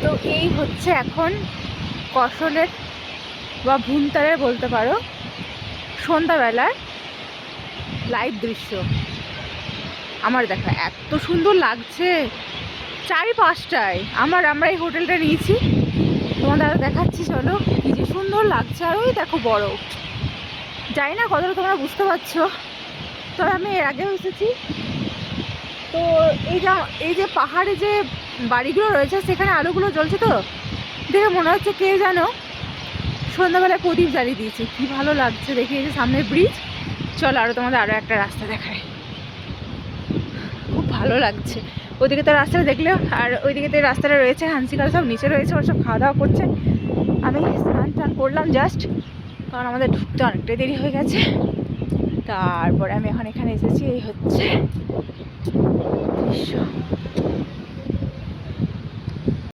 তো এই হচ্ছে এখন কসলের বা ভুন্তারের বলতে পারো সন্ধ্যাবেলার লাইভ দৃশ্য। আমার দেখা এত সুন্দর লাগছে 4-5টায় আমরা এই হোটেলটা নিয়েছি, তোমাদের আরও দেখাচ্ছি চলো কি যে সুন্দর লাগছে। আর ওই দেখো বরফ, জানি না কতটা তোমরা বুঝতে পারছো, তবে আমি এর আগেও এসেছি। তো এই যে পাহাড়ে যে বাড়িগুলো রয়েছে সেখানে আলোগুলো জ্বলছে, তো দেখে মনে হচ্ছে কে যেন সন্ধ্যাবেলায় প্রদীপ জ্বালিয়ে দিয়েছে। কি ভালো লাগছে দেখে। এই যে সামনের ব্রিজ, চলো আরও তোমাদের আরও একটা রাস্তা দেখায়, খুব ভালো লাগছে। ওইদিকে তো রাস্তাটা দেখলেও, আর ওইদিকে তো রাস্তাটা রয়েছে, হানসিকাল সব নিচে রয়েছে, ওরা সব খাওয়া দাওয়া করছে। আমি স্নান টান করলাম জাস্ট, কারণ আমাদের ঢুকতে অনেকটাই দেরি হয়ে গেছে। তারপরে আমি এখন এখানে এসেছি, এই হচ্ছে দৃশ্য।